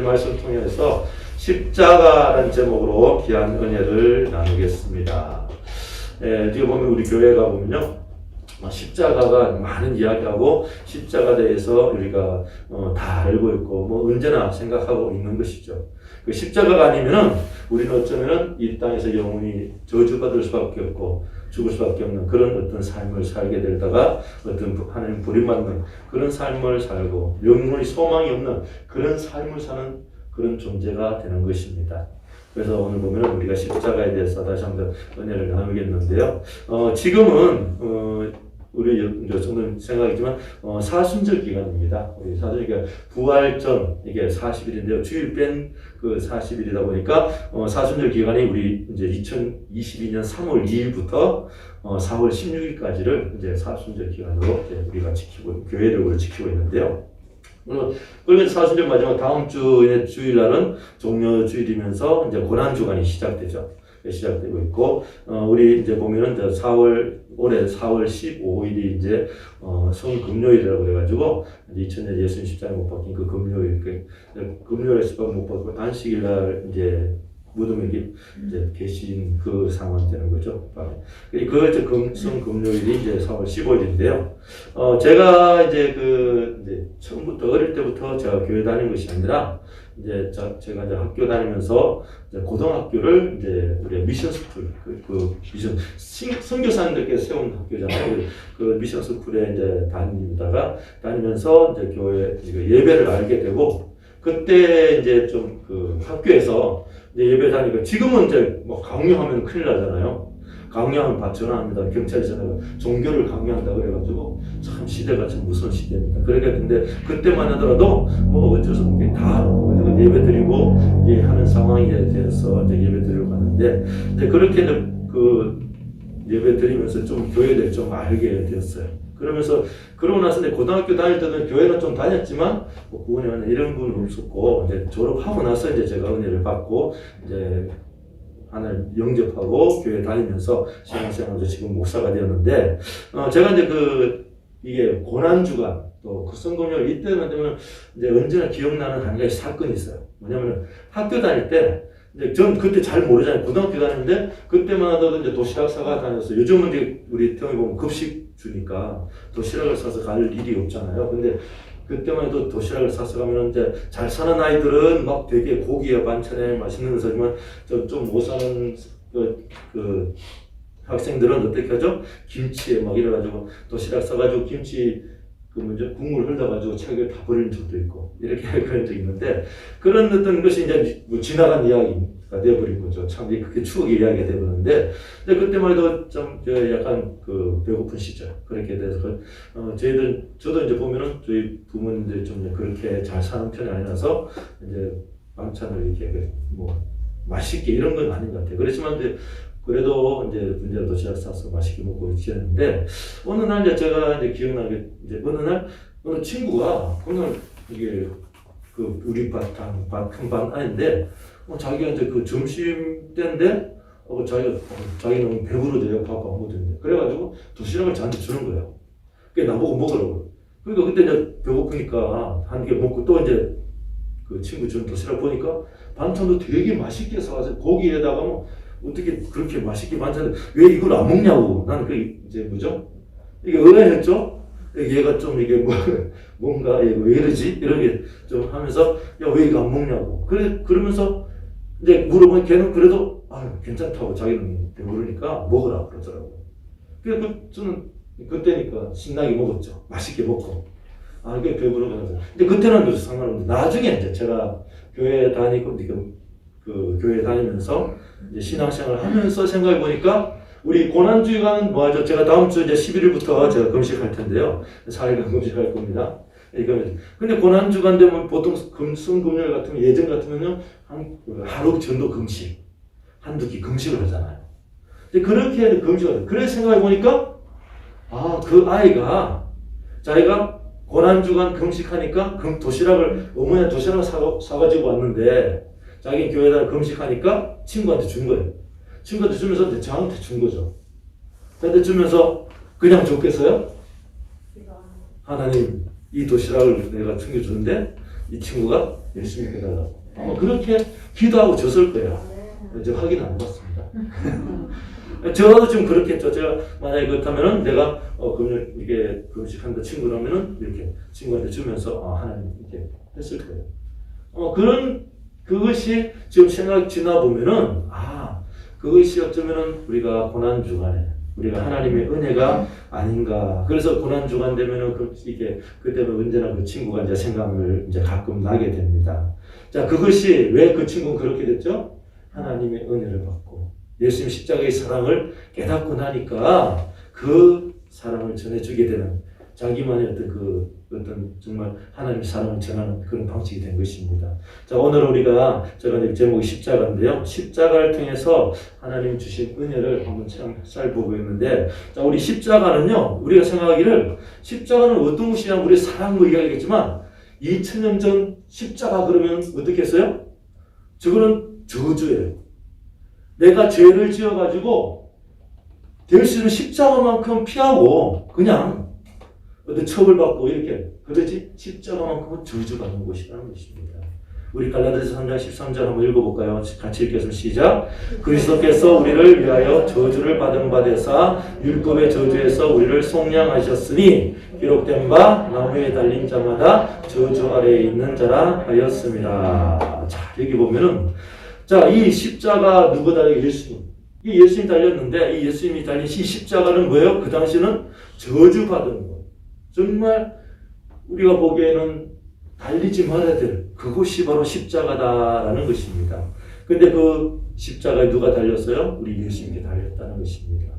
말씀을 통해서 십자가라는 제목으로 귀한 은혜를 나누겠습니다. 뒤에 보면 우리 교회가 보면요, 십자가가 많은 이야기하고 십자가에 대해서 우리가 다 알고 있고 언제나 생각하고 있는 것이죠. 그 십자가가 아니면은 우리는 어쩌면은 이 땅에서 영원히 저주받을 수밖에 없고 죽을 수밖에 없는 그런 어떤 삶을 살게 되다가 어떤 하나님 버림받는 그런 삶을 살고 영원히 소망이 없는 그런 삶을 사는 그런 존재가 되는 것입니다. 그래서 오늘 보면 우리가 십자가에 대해서 다시 한번 은혜를 나누겠는데요. 지금은 우리 여성들 생각이지만 사순절 기간입니다. 우리 사순절 기간 부활전 이게 40일인데요. 주일 뺀 그 40일이다 보니까 사순절 기간이 우리 이제 2022년 3월 2일부터 4월 16일까지를 이제 사순절 기간으로 이제 우리가 교회력으로 지키고 있는데요. 그러면 사순절 마지막 다음 주의 주일날은 종려주일이면서 이제 고난주간이 시작되고 있고, 우리 이제 보면은 올해 4월 15일이 이제 성금요일이라고 그래가지고 2000년 예수님 십자가에 못 박힌 그 금요일, 금요일에 십자가 못 박고 안식일날 이제 무덤에 이제 계신 그 상황이 되는 거죠. 그 성금요일이 이제 4월 15일인데요. 제가 이제 처음부터 어릴 때부터 제가 교회 다닌 것이 아니라 이제 제가 이제 학교 다니면서 이제 고등학교를 이제 우리 미션 스쿨 미션 선교사님들께서 세운 학교잖아요. 그 미션 스쿨에 이제 다니면서 이제 교회 예배를 알게 되고 그때 이제 좀 그 학교에서 이제 예배 다니니까 지금은 이제 강요하면 큰일 나잖아요. 강요하면 전화합니다. 경찰이 전화가 종교를 강요한다 그래가지고 참 시대가 참 무서운 시대입니다. 그러니까 근데 그때만 하더라도 어쩔 수 없게 다 예배 드리고 하는 상황이 돼서 이제 예배 드리러 가는데 이제 그렇게 그 예배 드리면서 좀 교회를 좀 알게 되었어요. 그러면서 그러고 나서 이제 고등학교 다닐 때는 교회는 좀 다녔지만 구원에는 이런 분은 없었고 이제 졸업하고 나서 이제 제가 은혜를 받고 이제 하나님 영접하고 교회 다니면서 신앙생활도 지금 목사가 되었는데 제가 이제 이게 고난주간 또 그 성금요일 이때만 되면 이제 언제나 기억나는 한 가지 사건이 있어요. 뭐냐면 학교 다닐 때 이제 전 그때 잘 모르잖아요. 고등학교 다니는데 그때만 하더라도 이제 도시락 사가 다녔어요. 요즘은 이제 우리 태영이 보면 급식 주니까 도시락을 사서 갈 일이 없잖아요. 근데 그때만 해도 도시락을 사서 가면 이제 잘 사는 아이들은 막 되게 고기에 반찬에 맛있는 거 사지만 좀 못 사는 그 학생들은 어떻게 하죠? 김치에 막 이래가지고 도시락 싸가지고 김치 국물 흘려가지고 책을 다 버리는 적도 있고 이렇게 그런 적이 있는데 그런 어떤 것이 이제 지나간 이야기가 되어버린 거죠. 참 그게 추억의 이야기가 되어버렸는데 그때만 해도 좀 약간 배고픈 시절 그렇게 돼서 저도 이제 보면은 저희 부모님들이 좀 그렇게 잘 사는 편이 아니라서 이제 반찬을 이렇게 맛있게 이런 건 아닌 것 같아요. 그렇지만 이제 그래도 이제 도시락 싸서 맛있게 먹고 지냈는데 어느 날 이제 제가 이제 기억나는 게 이제 어느 친구가 이게 우리 큰 반 안인데 자기가 이제 점심 때인데 자기는 배부르대요. 밥 안 먹었는데 그래가지고 도시락을 저한테 주는 거예요. 그게 나보고 먹으라고. 그러니까 그때 이제 배고프니까 한 개 먹고 또 이제 그 친구 주는 도시락 보니까 반찬도 되게 맛있게 사와서 고기에다가 어떻게 그렇게 맛있게 반찬을 왜 이걸 안 먹냐고 나는 이제 뭐죠? 이게 의아했죠? 얘가 좀 이게 뭔가 왜 이러지? 이런 게 좀 하면서 야 왜 이거 안 먹냐고 그러면서 이제 물어보면 걔는 그래도 괜찮다고 자기는 배부르니까 먹으라 그러더라고. 그래서 저는 그때니까 신나게 먹었죠. 맛있게 먹고 이게 배부르면서 근데 그때는 상관없는데 나중에 이제 제가 교회 다니고 교회 다니면서 이제 신앙생활을 하면서 생각해 보니까 우리 고난주간은 뭐하죠? 제가 다음 주 이제 11일부터 제가 금식할 텐데요. 4일간 금식할 겁니다. 근데 고난주간 되면 보통 성금요일 같으면 예전 같으면요 하루 전도 금식 한두 끼 금식을 하잖아요. 근데 그렇게 금식을 해요. 그래서 생각해 보니까 그 아이가 자기가 고난주간 금식하니까 어머니가 도시락을 사가지고 왔는데 자기 교회에다 금식하니까 친구한테 준 거예요. 친구한테 주면서 저한테 준 거죠. 저한테 주면서 그냥 줬겠어요? 하나님 이 도시락을 내가 챙겨주는데 이 친구가 예수 믿게 달라고. 아마 그렇게 기도하고 줬을 거예요. 이제 확인 안 해봤습니다. 저도 좀 그렇겠죠. 제가 만약에 그렇다면은 내가 그러면 이게 금식한다 친구라면은 이렇게 친구한테 주면서 하나님 이렇게 했을 거예요. 그것이 지금 생각 지나 보면은 그것이 어쩌면은 우리가 고난 주간에 우리가 하나님의 은혜가 아닌가. 그래서 고난 주간 되면은 이게 그때는 언제나 그 친구가 이제 생각을 이제 가끔 나게 됩니다. 자, 그것이 왜 그 친구는 그렇게 됐죠? 하나님의 은혜를 받고 예수님 십자가의 사랑을 깨닫고 나니까 그 사랑을 전해주게 되는 자기만의 어떤 정말 하나님의 사랑을 전하는 그런 방식이 된 것입니다. 자, 오늘 우리가 제가 제목이 십자가인데요. 십자가를 통해서 하나님 주신 은혜를 한번 참 살펴보고 있는데, 자, 우리 십자가는요, 우리가 생각하기를 십자가는 어떤 것이냐, 우리 사랑도 이야기했지만 2000년 전 십자가 그러면 어떻게 했어요? 저거는 저주예요. 내가 죄를 지어가지고 될 수 있는 십자가만큼 피하고 그냥 어떤 처벌받고 이렇게 그러지 십자가만큼은 저주받는 것이라는 것입니다. 우리 갈라디아서 3장 13절 한번 읽어볼까요? 같이 읽겠습니다. 시작. 그리스도께서 우리를 위하여 저주를 받은 바 되사 율법의 저주에서 우리를 속량하셨으니 기록된 바 나무에 달린 자마다 저주 아래에 있는 자라 하였습니다. 자, 여기 보면은 자, 이 십자가 누구 달려? 예수님. 이 예수님 달렸는데 이 예수님이 달린 이 십자가는 뭐예요? 그 당시는 저주받은 거. 정말 우리가 보기에는 달리지 말아야 될 그것이 바로 십자가다라는 것입니다. 근데 그 십자가에 누가 달렸어요? 우리 예수님께 달렸다는 것입니다.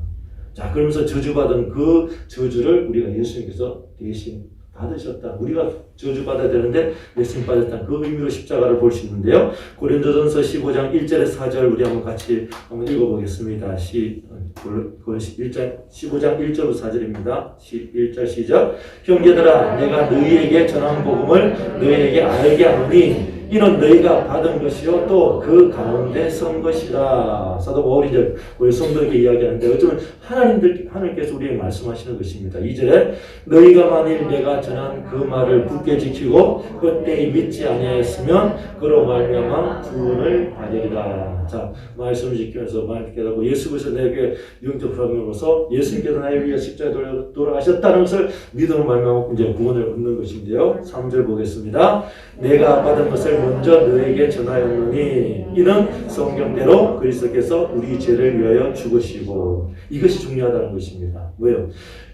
자, 그러면서 저주받은 그 저주를 우리가 예수님께서 대신 받으셨다. 우리가 저주받아야 되는데 예수님 받았다. 그 의미로 십자가를 볼 수 있는데요. 고린도전서 15장 1절에서 4절 우리 한번 같이 한번 읽어보겠습니다. 15장 1절부터 4절입니다. 1절 시작. 형제들아, 내가 너희에게 전한 복음을 너희에게 알게 하노니 이는 너희가 받은 것이요 또 그 가운데 선 것이라. 사도 바울이 이제 우리 성도에게 이야기하는데 어쩌면 하나님께서 우리에게 말씀하시는 것입니다. 2절에 너희가 만일 내가 전한 그 말을 굳게 지키고 그때에 믿지 아니하였으면 그로 말미암아 구원을 받으리라. 자, 말씀을 지키면서 말 깨닫고 예수 그리스도 내게 영접함으로써 예수님께서 나를 위해 십자가에 돌아가셨다는 것을 믿음으로 말미암아 이제 구원을 얻는 것인데요. 3절 보겠습니다. 내가 받은 것을 먼저 너에게 전하였노니 이는 성경대로 그리스도께서 우리 죄를 위하여 죽으시고. 이것이 중요하다는 것입니다. 뭐예요?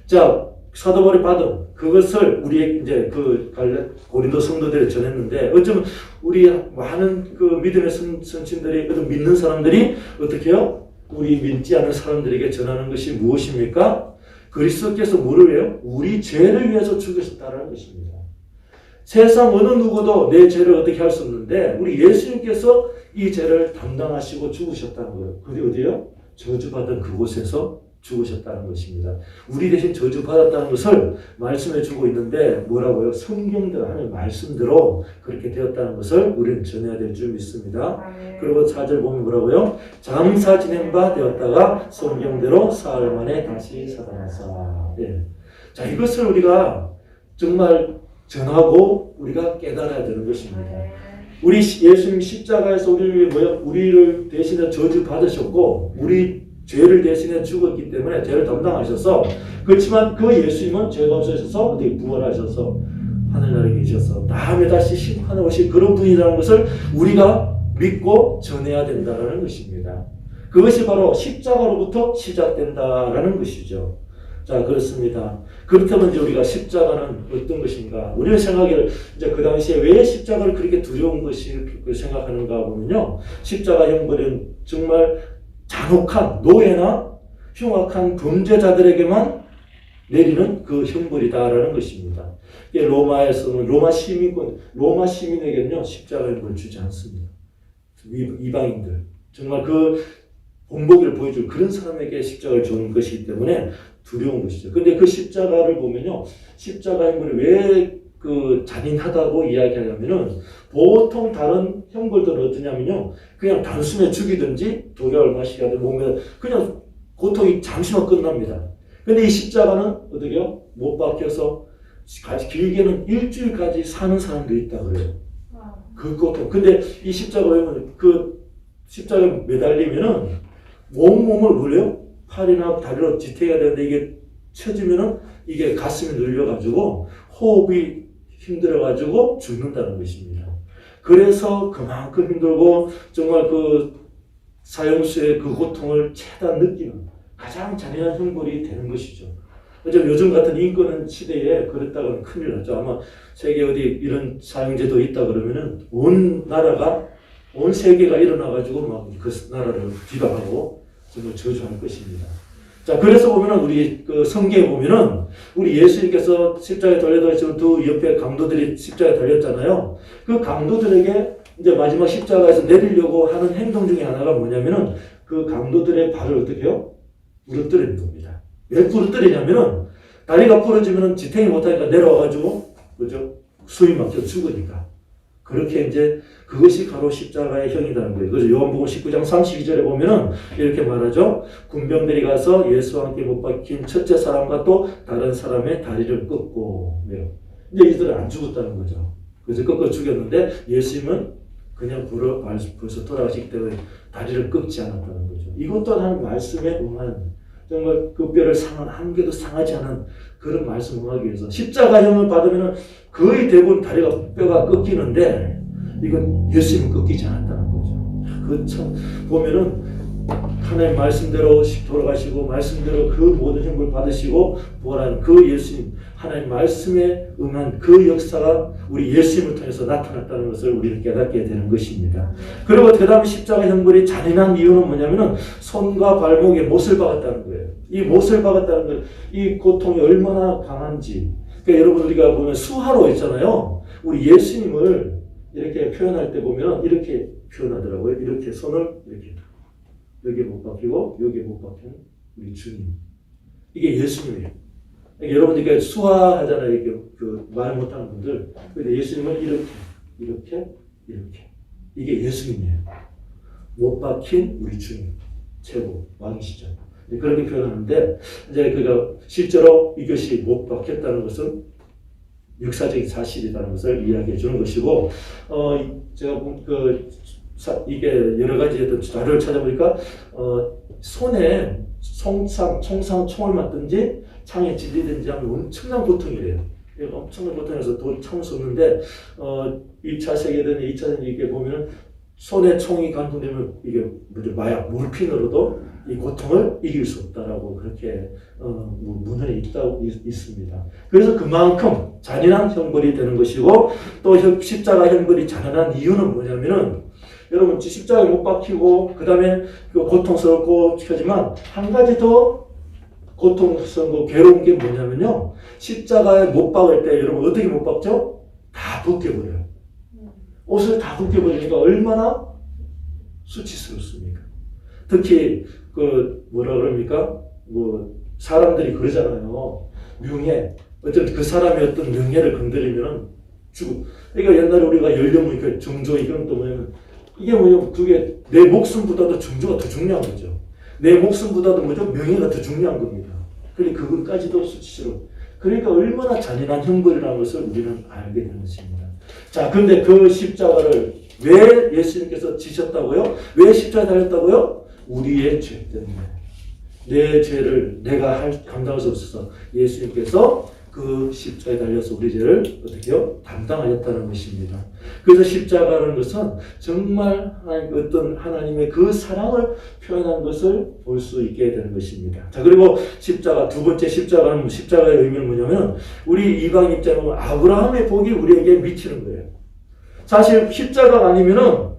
자, 사도 바울이 받은 그것을 우리의 이제 그 고린도 성도들에 전했는데 어쩌면 우리 많은 그 믿음의 선친들이 믿는 사람들이 어떻게 해요? 우리 믿지 않는 사람들에게 전하는 것이 무엇입니까? 그리스도께서 뭐를 해요? 우리 죄를 위해서 죽으셨다는 것입니다. 세상 어느 누구도 내 죄를 어떻게 할 수 없는데 우리 예수님께서 이 죄를 담당하시고 죽으셨다는 거예요. 그게 어디예요? 저주받은 그곳에서 죽으셨다는 것입니다. 우리 대신 저주받았다는 것을 말씀해 주고 있는데 뭐라고요? 성경대로 하는 말씀대로 그렇게 되었다는 것을 우리는 전해야 될 줄 믿습니다. 그리고 4절 보면 뭐라고요? 장사 지낸 바 되었다가 성경대로 사흘 만에 다시 살아나사. 예. 자, 이것을 우리가 정말 전하고 우리가 깨달아야 되는 것입니다. 우리 예수님 십자가에서 우리를 대신해 저주 받으셨고 우리 죄를 대신해 죽었기 때문에 죄를 담당하셔서 그렇지만 그 예수님은 죄가 없으셔서 부활하셔서 하늘나라에 계셔서 다음에 다시 심판에 오실 그런 분이라는 것을 우리가 믿고 전해야 된다는 것입니다. 그것이 바로 십자가로부터 시작된다라는 것이죠. 자, 그렇습니다. 그렇다면 이제 우리가 십자가는 어떤 것인가? 우리의 생각을 이제 그 당시에 왜 십자가를 그렇게 두려운 것이 생각하는가 보면요. 십자가 형벌은 정말 잔혹한 노예나 흉악한 범죄자들에게만 내리는 그 형벌이다라는 것입니다. 로마에서는 로마 시민에게는요 십자가 형벌을 주지 않습니다. 이방인들 정말 그 본보기를 보여줄 그런 사람에게 십자가를 주는 것이기 때문에 두려운 것이죠. 근데 그 십자가를 보면요, 십자가 형벌이 왜 그 잔인하다고 이야기하냐면은 보통 다른 형벌들은 어떠냐면요, 그냥 단숨에 죽이든지 독에 얼마씩 하든 몸에 그냥 고통이 잠시만 끝납니다. 근데 이 십자가는 어떻게요? 못 박혀서 길게는 일주일까지 사는 사람도 있다 그래요. 그 고통. 근데 이 십자가 보면 그 십자가에 매달리면은 온몸을 물려요. 팔이나 다리로 지탱해야 되는데 이게 쳐지면은 이게 가슴이 눌려가지고 호흡이 힘들어가지고 죽는다는 것입니다. 그래서 그만큼 힘들고 정말 그 사형수의 그 고통을 최대한 느끼는 가장 잔인한 형벌이 되는 것이죠. 요즘 같은 인권 시대에 그랬다가는 큰일 나죠. 아마 세계 어디 이런 사형제도 있다 그러면은 온 나라가, 온 세계가 일어나가지고 막 그 나라를 비방하고 정말 저주할 것입니다. 자, 그래서 보면은 우리 그 성경에 보면은 우리 예수님께서 십자가에 달려가지고 두 옆에 강도들이 십자가에 달렸잖아요. 그 강도들에게 이제 마지막 십자가에서 내리려고 하는 행동 중에 하나가 뭐냐면은 그 강도들의 발을 어떻게 해요? 부러뜨리는 겁니다. 왜 부러뜨리냐면은 다리가 부러지면은 지탱이 못하니까 내려와가지고, 그죠? 숨이 막혀 죽으니까. 그렇게 이제 그것이 바로 십자가의 형이라는 거예요. 그래서 요한복음 19장 32절에 보면은 이렇게 말하죠. 군병들이 가서 예수와 함께 못 박힌 첫째 사람과 또 다른 사람의 다리를 끊고, 왜요? 이제 이들은 안 죽었다는 거죠. 그래서 꺾어 죽였는데 예수님은 그냥 벌써 돌아가시기 때문에 다리를 끊지 않았다는 거죠. 이것 또한 말씀에 응한, 정말 그 뼈를 상한, 한 개도 상하지 않은 그런 말씀 응하기 위해서 십자가형을 받으면 거의 대부분 뼈가 꺾이는데 이건 예수님은 꺾이지 않았다는 거죠. 그 참 보면은 하나님 말씀대로 돌아가시고 말씀대로 그 모든 형벌 받으시고 부활한 그 예수님, 하나님 말씀에 응한 그 역사가 우리 예수님을 통해서 나타났다는 것을 우리는 깨닫게 되는 것입니다. 그리고 그 다음에 십자가 형벌이 잔인한 이유는 뭐냐면은 손과 발목에 못을 박았다는 거예요. 이 못을 박았다는 것, 이 고통이 얼마나 강한지. 그러니까 여러분 우리가 보면 수화로 있잖아요. 우리 예수님을 이렇게 표현할 때 보면 이렇게 표현하더라고요. 이렇게 손을 이렇게 여기에 못 박히고 여기에 못 박히는 우리 주님. 이게 예수님이에요. 그러니까 여러분들이 수화하잖아요. 이렇게 그 말 못하는 분들. 근데 예수님은 이렇게. 이게 예수님이에요. 못 박힌 우리 주님. 최고 왕이시죠. 그렇게 표현하는데 이제 그가 실제로 이것이 못 박혔다는 것은 역사적인 사실이라는 것을 이야기해 주는 것이고, 제가 이게 여러 가지 어떤 자료를 찾아보니까, 손에 총을 맞든지 창에 찔리든지 하면 엄청난 고통이래요. 엄청난 고통에서 참을 수 없는데, 1차 세계대전, 2차 세계대전 이게 보면은 손에 총이 관통되면 이게 마약, 몰핀으로도 이 고통을 이길 수 없다라고 그렇게 문헌에 있습니다. 그래서 그만큼 잔인한 형벌이 되는 것이고, 또 십자가 형벌이 잔인한 이유는 뭐냐면은 여러분 십자가에 못 박히고 그 다음에 고통스럽고 하지만 한 가지 더 고통스럽고 괴로운 게 뭐냐면요, 십자가에 못 박을 때 여러분 어떻게 못 박죠? 다 벗겨버려요. 옷을 다 벗겨버리니까 얼마나 수치스럽습니까? 특히 뭐라 그럽니까? 사람들이 그러잖아요. 명예. 어떤 그 사람의 어떤 명예를 건드리면 죽어. 그러니까 옛날에 우리가 열려보니까 정조 이건 또 뭐냐면 이게 뭐냐면 그게 내 목숨보다도 정조가 더 중요한 거죠. 내 목숨보다도 뭐죠? 명예가 더 중요한 겁니다. 그러니까 그것까지도 수치스러워. 그러니까 얼마나 잔인한 형벌이라는 것을 우리는 알게 되는 것입니다. 자, 근데 그 십자가를 왜 예수님께서 지셨다고요? 왜 십자가에 달렸다고요? 우리의 죄 때문에. 내 죄를 내가 감당할 수 없어서 예수님께서 그 십자가에 달려서 우리 죄를 어떻게요? 담당하셨다는 것입니다. 그래서 십자가라는 것은 정말 어떤 하나님의 그 사랑을 표현한 것을 볼 수 있게 되는 것입니다. 자, 그리고 십자가, 두 번째 십자가의 의미는 뭐냐면 우리 이방 입장으로 아브라함의 복이 우리에게 미치는 거예요. 사실 십자가가 아니면요,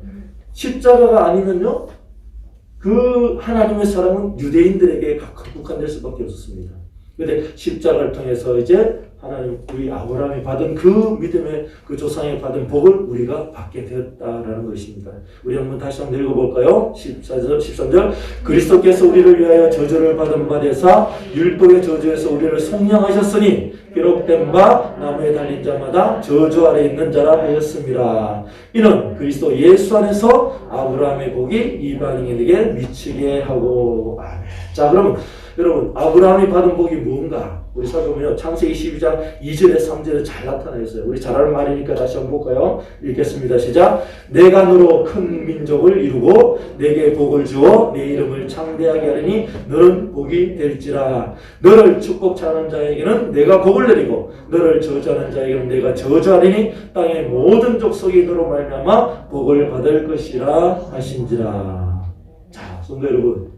그 하나님의 사랑은 유대인들에게 국한될 수밖에 없었습니다. 그런데 십자가를 통해서 이제 하나님, 우리 아브라함이 받은 그 믿음의 그 조상이 받은 복을 우리가 받게 되었다라는 것입니다. 우리 한번 다시 한번 읽어볼까요? 13절. 그리스도께서 우리를 위하여 저주를 받은 바 되사 율법의 저주에서 우리를 속량하셨으니 기록된 바 나무에 달린 자마다 저주 아래 있는 자라 하였습니다. 이는 그리스도 예수 안에서 아브라함의 복이 이방인에게 미치게 하고. 아멘. 자, 그러면 여러분, 아브라함이 받은 복이 뭔가? 우리 살펴보면 창세기 12장 2절에 3절에 잘 나타나 있어요. 우리 잘 아는 말이니까 다시 한번 볼까요? 읽겠습니다. 시작. 내가 너로 큰 민족을 이루고 내게 복을 주어 내 이름을 창대하게 하리니 너는 복이 될지라. 너를 축복하는 자에게는 내가 복을 내리고 너를 저주하는 자에게는 내가 저주하리니 땅의 모든 족속이 너로 말미암아 복을 받을 것이라 하신지라. 자, 성도 여러분,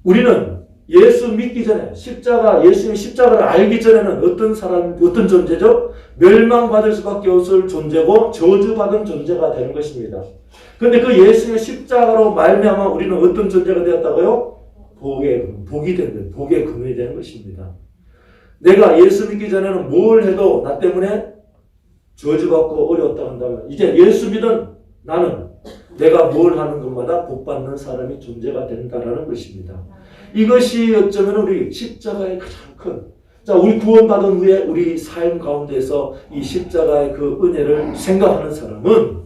우리는 예수 믿기 전에 예수님의 십자가를 알기 전에는 어떤 존재죠? 멸망받을 수밖에 없을 존재고 저주받은 존재가 되는 것입니다. 그런데 그 예수님의 십자가로 말미암아 우리는 어떤 존재가 되었다고요? 복이 된 거예요. 복의 근원이 되는 것입니다. 내가 예수 믿기 전에는 뭘 해도 나 때문에 저주받고 어려웠다 한다면 이제 예수 믿은 나는 내가 뭘 하는 것마다 복받는 사람이 존재가 된다라는 것입니다. 이것이 어쩌면 우리 십자가의 가장 큰, 자, 우리 구원받은 후에 우리 삶 가운데서 이 십자가의 그 은혜를 생각하는 사람은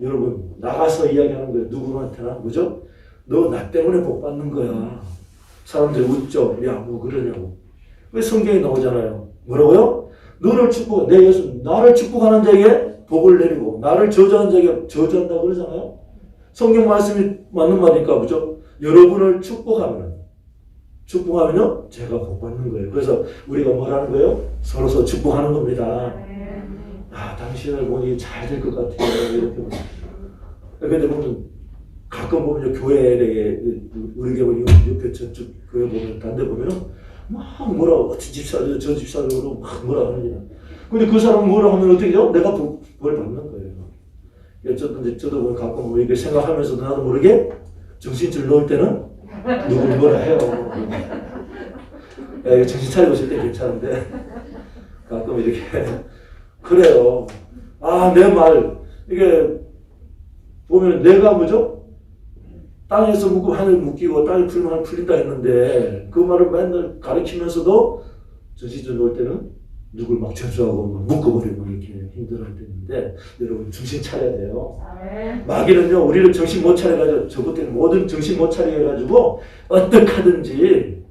여러분 나가서 이야기하는 거예요. 누구한테나 뭐죠? 너 나 때문에 복받는 거야. 사람들이 웃죠. 야, 뭐 그러냐고. 왜 성경에 나오잖아요. 뭐라고요? 너를 축복, 내 예수, 나를 축복하는 자에게 복을 내리고 나를 저주하는 자에게 저주한다고 그러잖아요. 성경 말씀이 맞는 말이니까 뭐죠? 여러분을 축복하면요 제가 복받는 거예요. 그래서 우리가 뭘 하는 거예요? 서로서 축복하는 겁니다. 아, 당신을 보니 잘 될 것 같아요. 이렇게 보면. 근데 보면 가끔 보면 교회에 우리 교회 옆에 저쪽 교회 보면 단데 보면은 막 뭐라 어떤 집사들 저 집사들로 막 뭐라 하느냐. 근데 그 사람 뭐라 하면 어떻게 돼요? 내가 복을 받는 거예요. 저도 보면 가끔 뭐 이렇게 생각하면서도 나도 모르게 정신줄 놓을 때는 누굴 뭐라 해요. 야, 정신 차리고 있을 때 괜찮은데 가끔 이렇게 그래요. 아, 내 말 이게 보면 내가 뭐죠? 땅에서 묶고 하늘 묶이고 땅에 풀면 하늘 풀린다 했는데 그 말을 맨날 가르치면서도 정신줄 놓을 때는 누굴 막 저주하고 막 묶어버리고 이렇게 힘들어할 때 있는데 여러분 정신 차려야 돼요. 마귀는요 우리를 정신 못 차려가지고 저것들은 모든 정신 못 차리게 해가지고 어떻게 하든지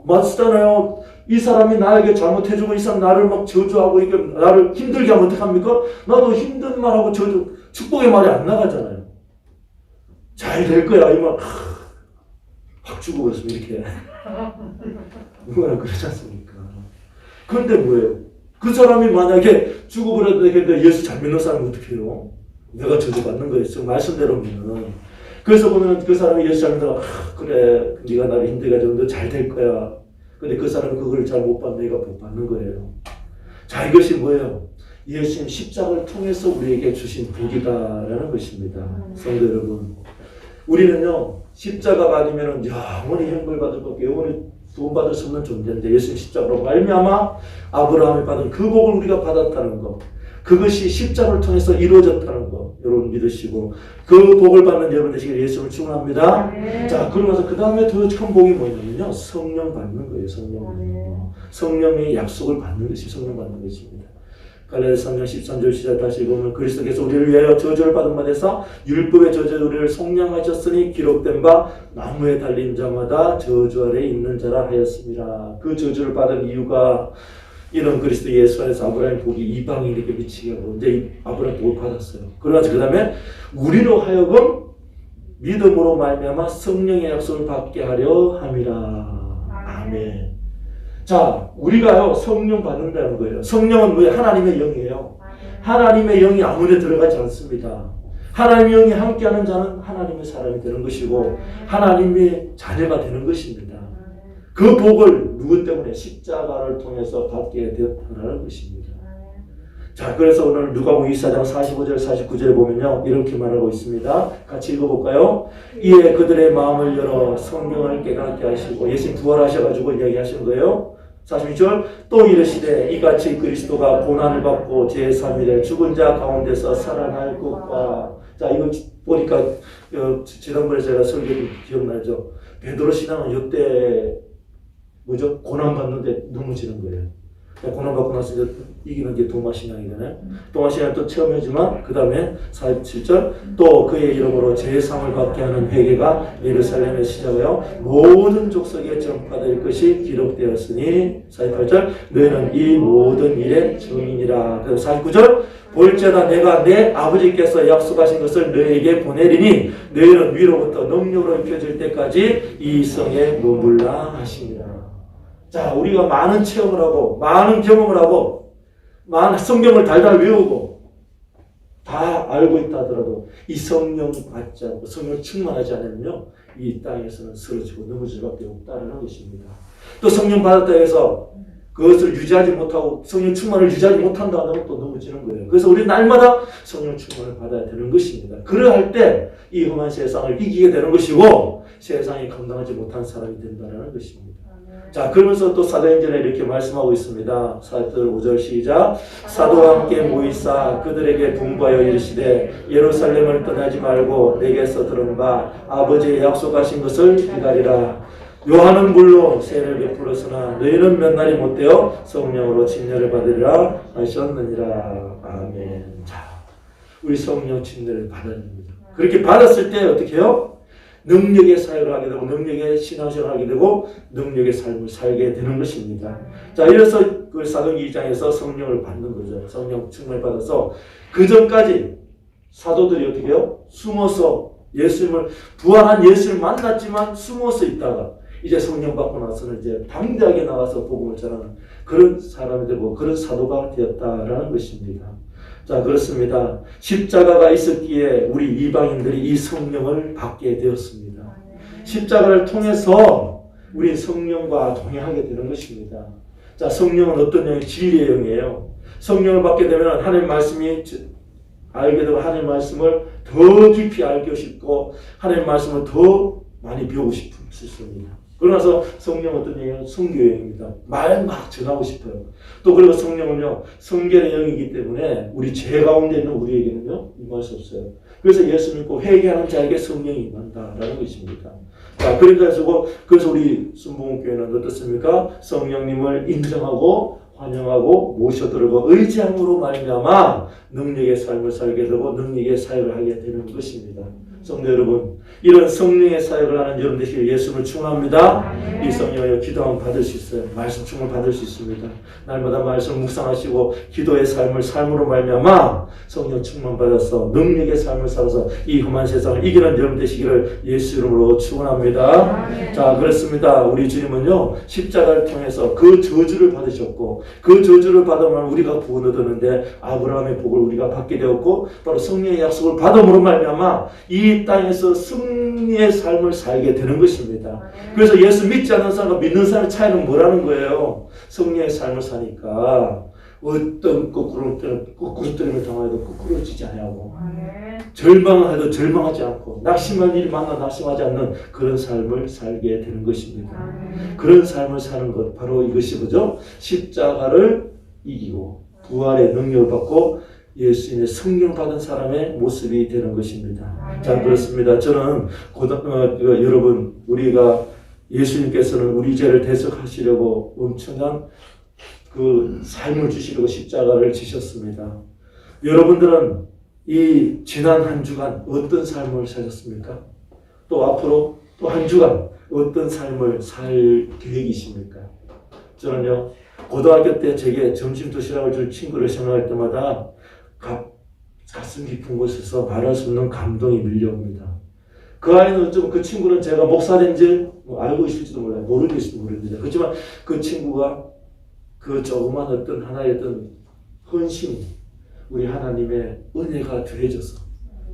맞잖아요. 이 사람이 나에게 잘못해주고 이 사람 나를 막 저주하고 이게 나를 힘들게 하면 어떡합니까? 나도 힘든 말하고 저주 축복의 말이 안 나가잖아요. 잘 될 거야 이 말 확 주고 그랬으면 이렇게 누구나 그러지 않습니까? 그런데 뭐예요? 그 사람이 만약에 죽어버렸는데 예수 잘 믿는 사람은 어떻게 해요? 내가 저주받는 거예요. 지금 말씀대로면. 그래서 보면 그 사람이 예수 잘 믿다가 그래 네가 나를 힘들게 해서 너 잘 될 거야. 근데 그 사람은 그걸 잘 못 받는 내가 못 받는 거예요. 자, 이것이 뭐예요? 예수님 십자가를 통해서 우리에게 주신 복이다라는 것입니다. 성도 여러분, 우리는요 십자가가 아니면은 영원히 형벌 받을 것, 영원히 구원받을 수 없는 존재인데 예수님 십자가로 말미암아 아브라함이 받은 그 복을 우리가 받았다는 것, 그것이 십자가를 통해서 이루어졌다는 것 여러분 믿으시고 그 복을 받는 여러분 되시길 예수님을 축원합니다. 자, 그러면서 그 다음에 더 큰 복이 뭐냐면요 성령 받는 거예요. 성령의 약속을 받는 것이 성령 받는 것입니다. 갈라디아서 3장 13절 시작 다시 보면 그리스도께서 우리를 위하여 저주를 받은 바 되사 율법의 저주로 우리를 속량하셨으니 기록된 바 나무에 달린 자마다 저주 아래 있는 자라 하였습니다. 그 저주를 받은 이유가 이런 그리스도 예수 안에서 아브라함의 복이 이방인에게 미치게 하고 이제 아브라함 복을 받았어요. 그러면서 그 다음에 우리로 하여금 믿음으로 말미암아 성령의 약속을 받게 하려 함이라. 아멘. 자, 우리가요 성령 받는다는 거예요. 성령은 뭐예요? 하나님의 영이에요. 하나님의 영이 아무데 들어가지 않습니다. 하나님의 영이 함께하는 자는 하나님의 사람이 되는 것이고 하나님의 자녀가 되는 것입니다. 그 복을 누구 때문에? 십자가를 통해서 받게 되었다는 것입니다. 자, 그래서 오늘 누가복음 24장 45절 49절에 보면요 이렇게 말하고 있습니다. 같이 읽어볼까요? 이에 그들의 마음을 열어 성령을 깨닫게 하시고 예수님 부활하셔가지고 이야기하신 거예요. 42절 또 이르시되 이같이 그리스도가 고난을 받고 제3일에 죽은 자 가운데서 살아날 것과. 자, 이거 보니까 지난번에 제가 설교 기억나죠? 베드로 신앙은 이때 뭐죠? 고난 받는데 넘어지는 거예요. 고난 받고 나서 이제 이기는 게 도마신앙이 되네. 도마신앙 또 체험하지만 그 다음에 47절 또 그의 이름으로 제사함을 받게 하는 회개가 예루살렘에 시작하여 모든 족속에 전파될 것이 기록되었으니 48절 너희는 이 모든 일의 증인이라. 그리고 49절 볼지어다 내가 내 아버지께서 약속하신 것을 너희에게 보내리니 너희는 위로부터 능력으로 입혀질 때까지 이 성에 머물라 하시니라. 자, 우리가 많은 체험을 하고 많은 경험을 하고 많은 성경을 달달 외우고 다 알고 있다 하더라도 이 성령 받지 않고 성령 충만하지 않으면요 이 땅에서는 쓰러지고 넘어질 수밖에 없다는 것입니다. 또 성령 받았다 해서 그것을 유지하지 못하고 성령 충만을 유지하지 못한다 하면 또 넘어지는 거예요. 그래서 우리 날마다 성령 충만을 받아야 되는 것입니다. 그러할 때 이 험한 세상을 이기게 되는 것이고 세상이 감당하지 못한 사람이 된다는 것입니다. 자, 그러면서 또 사도행전에 이렇게 말씀하고 있습니다. 4절 5절 시작. 사도와 함께 모이사 그들에게 분부하여 이르시되 예루살렘을 떠나지 말고 내게서 들은 바 아버지의 약속하신 것을 기다리라. 요한은 물론 세례를 베풀었으나 너희는 몇 날이 못되어 성령으로 침례를 받으리라 하셨느니라. 아멘. 자, 우리 성령 침례를 받아야 됩니다. 그렇게 받았을 때 어떻게 해요? 능력의 사역을 하게 되고 능력의 신앙생활을 하게 되고 능력의 삶을 살게 되는 것입니다. 자, 이래서 그 사도행전 2장에서 성령을 받는 거죠. 성령 충만을 받아서 그 전까지 사도들이 어떻게 해요? 숨어서 예수님을 부활한 예수를 만났지만 숨어서 있다가 이제 성령 받고 나서는 이제 당대하게 나가서 복음을 전하는 그런 사람이 되고 그런 사도가 되었다라는 것입니다. 자, 그렇습니다. 십자가가 있었기에 우리 이방인들이 이 성령을 받게 되었습니다. 십자가를 통해서 우리 성령과 동행하게 되는 것입니다. 자, 성령은 어떤 영이? 진리의 영이에요. 성령을 받게 되면 하나님 말씀이 알게 되고 하나님 말씀을 더 깊이 알고 싶고 하나님 말씀을 더 많이 배우고 싶습니다. 그러나서 성령은 어떤 영이에요? 선교의 영입니다. 말 막 전하고 싶어요. 또 그리고 성령은요 성결의 영이기 때문에 우리 죄 가운데 있는 우리에게는요 임할 수 없어요. 그래서 예수 믿고 회개하는 자에게 성령이 임한다라는 것입니다. 자, 그래서 우리 순복음교회는 어떻습니까? 성령님을 인정하고 환영하고 모셔들고 의지함으로 말미암아 능력의 삶을 살게 되고 능력의 사역을 하게 되는 것입니다. 성도 여러분, 이런 성령의 사역을 하는 여러분 되시길 예수를 축원합니다. 이 성령을 기도하면 받을 수 있어요. 말씀 충을 받을 수 있습니다. 날마다 말씀을 묵상하시고 기도의 삶을 삶으로 말미암아 성령 충만 받아서 능력의 삶을 살아서 이 험한 세상을 이기는 여러분 되시기를 예수 이름으로 축원합니다. 자, 그렇습니다. 우리 주님은요 십자가를 통해서 그 저주를 받으셨고 그 저주를 받으면 우리가 구원을 얻었는데 아브라함의 복을 우리가 받게 되었고 바로 성령의 약속을 받음으로 말미암아 이 땅에서 승리의 삶을 살게 되는 것입니다. 그래서 예수 믿지 않는 사람과 믿는 사람의 차이는 뭐라는 거예요? 승리의 삶을 사니까 어떤 거꾸로 뜨림을 당해도 거꾸로지지 않고 절망해도 절망하지 않고 낙심할 일이 많아 낙심하지 않는 그런 삶을 살게 되는 것입니다. 그런 삶을 사는 것 바로 이것이 뭐죠? 십자가를 이기고 부활의 능력을 받고 예수님의 성령 받은 사람의 모습이 되는 것입니다. 자, 그렇습니다. 저는 여러분 우리가 예수님께서는 우리 죄를 대속하시려고 엄청난 그 삶을 주시려고 십자가를 지셨습니다. 여러분들은 이 지난 한 주간 어떤 삶을 사셨습니까? 또 앞으로 또 한 주간 어떤 삶을 살 계획이십니까? 저는요 고등학교 때 제게 점심 도시락을 줄 친구를 생각할 때마다 가슴 깊은 곳에서 말할 수 없는 감동이 밀려옵니다. 그 아이는 그 친구는 제가 목사인지 알고 있을지도 몰라요. 모르겠을지도 모르는데 그렇지만 그 친구가 그 조그만 어떤 하나의 어떤 헌신이 우리 하나님의 은혜가 더해져서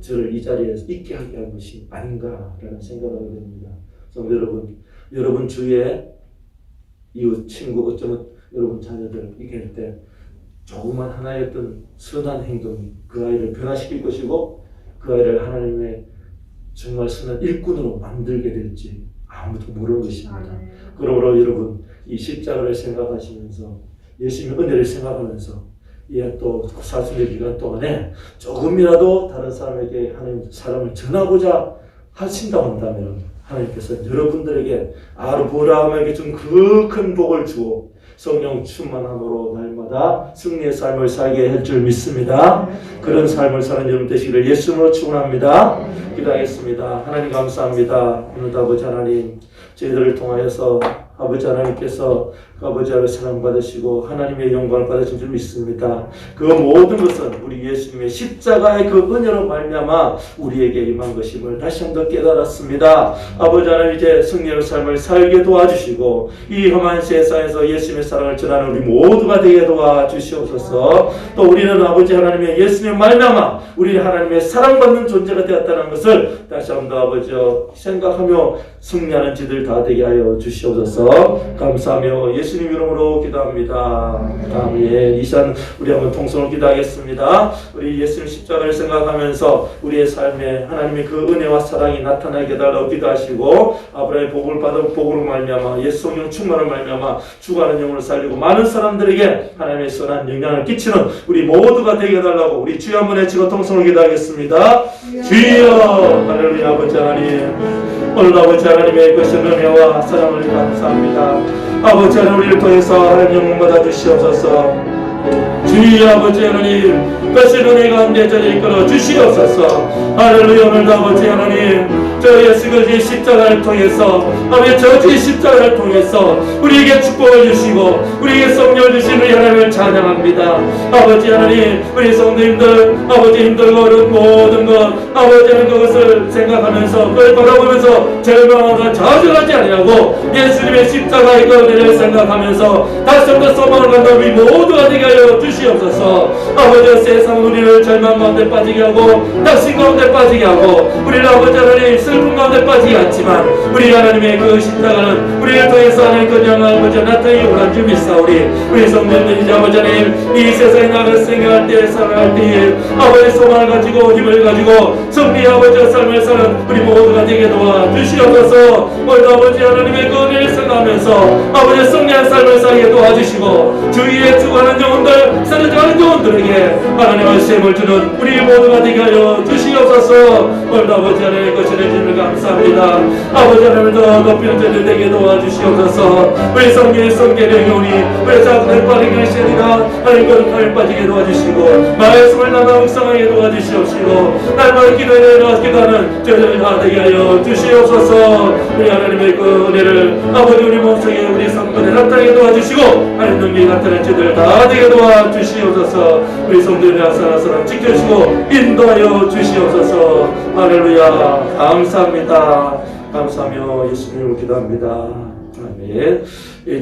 저를 이 자리에서 있게 하게 한 것이 아닌가라는 생각을 하게 됩니다. 그래서 여러분 주위에 이웃 친구 어쩌면 여러분 자녀들 있게 할 때 조그만 하나의 어떤 선한 행동이 그 아이를 변화시킬 것이고 그 아이를 하나님의 정말 선한 일꾼으로 만들게 될지 아무도 모르는 것입니다. 그러므로 여러분 이 십자가를 생각하시면서 예수님의 은혜를 생각하면서 또 사순절 기간 동안에 조금이라도 다른 사람에게 하나님 사람을 전하고자 하신다고 한다면 하나님께서 여러분들에게 아브라함에게 준 그 큰 복을 주고 성령 충만함으로 날마다 승리의 삶을 살게 할 줄 믿습니다. 그런 삶을 사는 여러분 되시기를 예수님으로 축원합니다. 기도하겠습니다. 하나님 감사합니다. 오늘도 아버지 하나님 저희들을 통하여서 아버지 하나님께서 아버지를 사랑받으시고 하나님의 영광을 받으신 줄 믿습니다. 그 모든 것은 우리 예수님의 십자가의 그 은혜로 말미암아 우리에게 임한 것임을 다시 한번 깨달았습니다. 아버지 하나님 이제 승리의 삶을 살게 도와주시고 이 험한 세상에서 예수님의 사랑을 전하는 우리 모두가 되게 도와주시옵소서. 또 우리는 아버지 하나님의 예수님의 말미암아 우리 하나님의 사랑받는 존재가 되었다는 것을 다시 한번 아버지 생각하며 승리하는 지들 다 되게 하여 주시옵소서. 감사하며 예수님 이름으로 기도합니다. 아멘. 이 시간 우리 한번 통성을 기도하겠습니다. 우리 예수님 십자가를 생각하면서 우리의 삶에 하나님의 그 은혜와 사랑이 나타나게 해달라고 기도하시고 아브라함의 복을 받은 복으로 말미암아 예수 성령 충만을 말미암아 죽어가는 영혼을 살리고 많은 사람들에게 하나님의 선한 영향을 끼치는 우리 모두가 되게 해달라고 우리 주여 한번 외치고 통성을 기도하겠습니다. 주여 할렐루야. 아버지 하나님 오늘 아버지 하나님의 그 은혜와 사랑을 감사합니다. 아버지 하나님 우리를 통해서 하나님 영광 받아 주시옵소서. 주의 아버지 하나님 것을 은혜 가운데 저를 이끌어 주시옵소서. 할렐루야. 오늘도 아버지 하나님 저 예수 그리스도의 십자가를 통해서 아버지 저주의 십자가를 통해서 우리에게 축복을 주시고 우리에게 성령을 주신 우리 하나님을 찬양합니다. 아버지 하나님 우리 성도님들 아버지 힘들고 어려운 모든 것 아버지 하나님 그것을 생각하면서 그걸 바라보면서 절망하거나 좌절하지 아니하고 예수님의 십자가의 그 은혜를 생각하면서 다시 한번 소망을 갖는 우리 모두가 되게 하여 주시옵소서. 아버지 세상 우리를 절망 가운데 빠지게 하고 낙심 가운데 빠지게 하고 우리를 아버지 하나님 슬픔 가운데 빠지게 않지만 우리 하나님의 그 십자가는 우리를 통해서 하나님 그 영광을 아버지 나타나게 원한 줄 믿사오리. 우리 성도님들 이제 아버지 하나님 이 세상에 나가 생각할 때 살아갈 때에 아버지 소망을 가지고 힘을 가지고 승리 아버지의 삶을 사는 우리 모두가 되게 도와주시옵소서. 오늘 아버지 하나님의 그 은혜를 생각하면서 아버지 승리한 삶을 살게 도와주시고 주위에 죽어가는 영혼들 쓰러져가는 영혼들에게 하나님의 셈을 주는 우리 모두가 되게 하여 주시옵소서. 오늘 아버지 하나님의 것을 해주시는 감사합니다. 아버지 하나님을 더 높이는 자들 되게 도와주시옵소서. 우리 성령의 성계의 영혼이 우리 자손을 빠르게 하시리라. 하나님 거룩함에 빠지게 도와주시고 말씀을 나눠 묵상하게 도와주시옵시고 날마다 기도하는 저희들 다 되게 하여 주시옵소서. 우리 하나님의 그 은혜를 아버지 우리 몸속에 우리 성분에 나타나게 도와주시고 하나님 능력이 나타날 저희들 다 되게 도와주시옵소서. 우리 성도들의 하나하나 지켜주시고 인도하여 주시옵소서. 할렐루야. 감사합니다. 감사하며 예수님을 기도합니다. 아멘. 이제